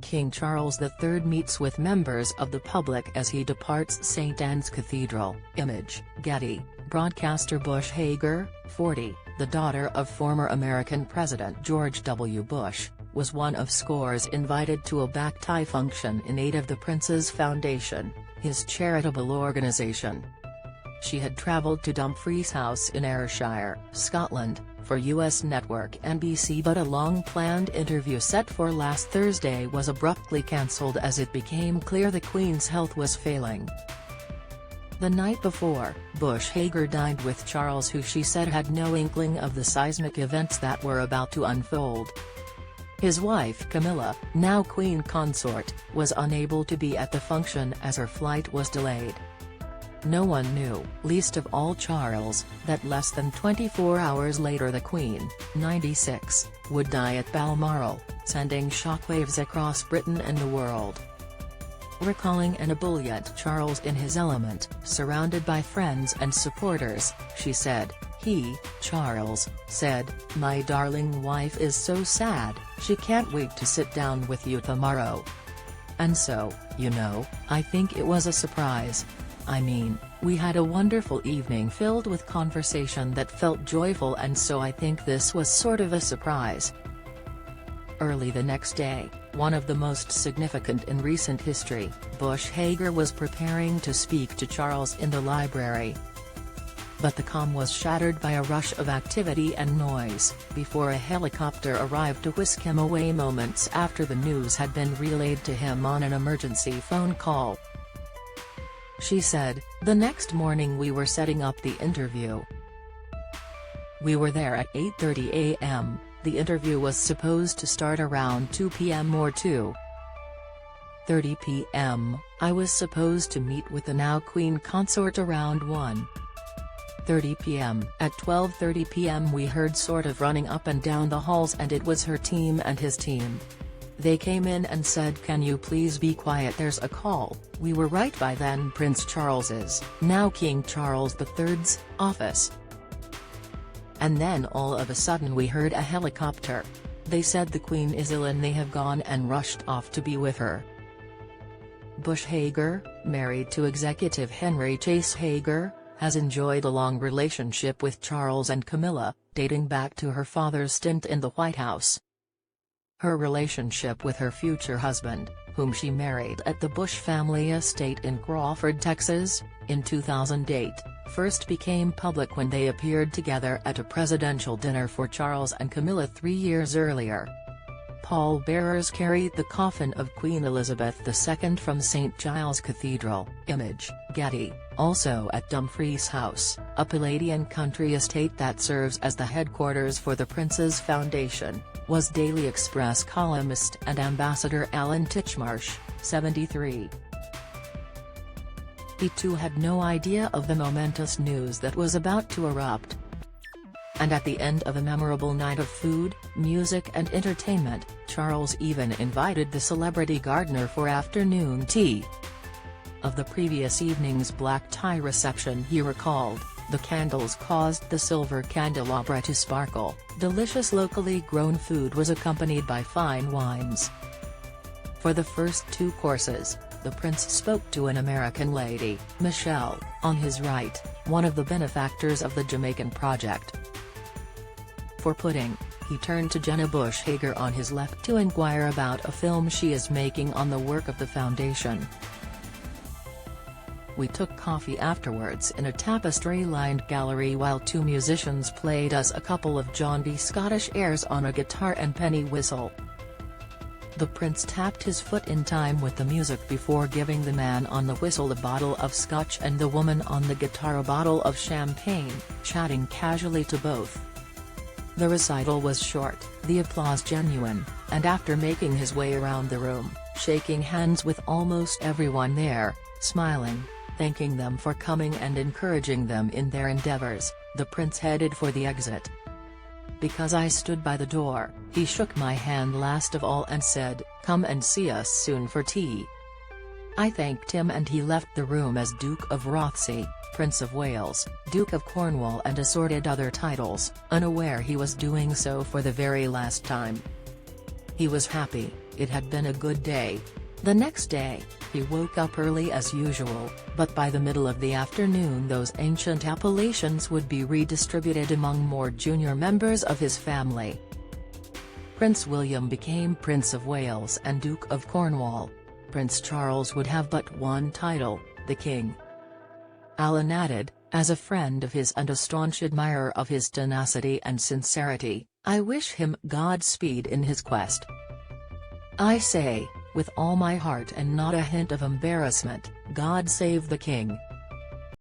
King Charles III meets with members of the public as he departs St. Anne's Cathedral. Image, Getty. Broadcaster Bush Hager, 40, the daughter of former American President George W. Bush, was one of scores invited to a back-tie function in aid of the Prince's Foundation, his charitable organization. She had travelled to Dumfries House in Ayrshire, Scotland, for US network NBC, but a long-planned interview set for last Thursday was abruptly cancelled as it became clear the Queen's health was failing. The night before, Bush Hager dined with Charles, who she said had no inkling of the seismic events that were about to unfold. His wife Camilla, now Queen Consort, was unable to be at the function as her flight was delayed. No one knew, least of all Charles, that less than 24 hours later the Queen, 96, would die at Balmoral, sending shockwaves across Britain and the world. Recalling an ebullient Charles in his element, surrounded by friends and supporters, she said, "He, Charles, said, 'My darling wife is so sad, she can't wait to sit down with you tomorrow.' And so, you know, I think it was a surprise. I mean, we had a wonderful evening filled with conversation that felt joyful, and so I think this was sort of a surprise." Early the next day, one of the most significant in recent history, Bush Hager was preparing to speak to Charles in the library. But the calm was shattered by a rush of activity and noise, before a helicopter arrived to whisk him away moments after the news had been relayed to him on an emergency phone call. She said, "The next morning we were setting up the interview. We were there at 8:30 a.m., the interview was supposed to start around 2 p.m. or 2:30 p.m., I was supposed to meet with the now Queen Consort around 1:30 p.m. At 12:30 p.m. we heard sort of running up and down the halls, and it was her team and his team. They came in and said, 'Can you please be quiet, there's a call.' We were right by then Prince Charles's, now King Charles III's, office. And then all of a sudden we heard a helicopter. They said the Queen is ill and they have gone and rushed off to be with her." Bush Hager, married to executive Henry Chase Hager, has enjoyed a long relationship with Charles and Camilla, dating back to her father's stint in the White House. Her relationship with her future husband, whom she married at the Bush family estate in Crawford, Texas, in 2008, first became public when they appeared together at a presidential dinner for Charles and Camilla 3 years earlier. Pallbearers carried the coffin of Queen Elizabeth II from St. Giles Cathedral. Image, Getty. Also at Dumfries House, a Palladian country estate that serves as the headquarters for the Prince's Foundation, was Daily Express columnist and ambassador Alan Titchmarsh, 73. He too had no idea of the momentous news that was about to erupt. And at the end of a memorable night of food, music and entertainment, Charles even invited the celebrity gardener for afternoon tea. Of the previous evening's black tie reception he recalled, "The candles caused the silver candelabra to sparkle, delicious locally grown food was accompanied by fine wines." For the first 2 courses, the Prince spoke to an American lady, Michelle, on his right, one of the benefactors of the Jamaican project. For pudding, he turned to Jenna Bush Hager on his left to inquire about a film she is making on the work of the foundation. We took coffee afterwards in a tapestry-lined gallery while 2 musicians played us a couple of jaunty Scottish airs on a guitar and penny whistle. The Prince tapped his foot in time with the music before giving the man on the whistle a bottle of scotch and the woman on the guitar a bottle of champagne, chatting casually to both. The recital was short, the applause genuine, and after making his way around the room, shaking hands with almost everyone there, smiling, thanking them for coming and encouraging them in their endeavors, the Prince headed for the exit. Because I stood by the door, he shook my hand last of all and said, "Come and see us soon for tea." I thanked him and he left the room as Duke of Rothesay, Prince of Wales, Duke of Cornwall and assorted other titles, unaware he was doing so for the very last time. He was happy, it had been a good day. The next day, he woke up early as usual, but by the middle of the afternoon those ancient appellations would be redistributed among more junior members of his family. Prince William became Prince of Wales and Duke of Cornwall. Prince Charles would have but one title, the King. Alan added, as a friend of his and a staunch admirer of his tenacity and sincerity, "I wish him Godspeed in his quest. I say, with all my heart and not a hint of embarrassment, God save the King."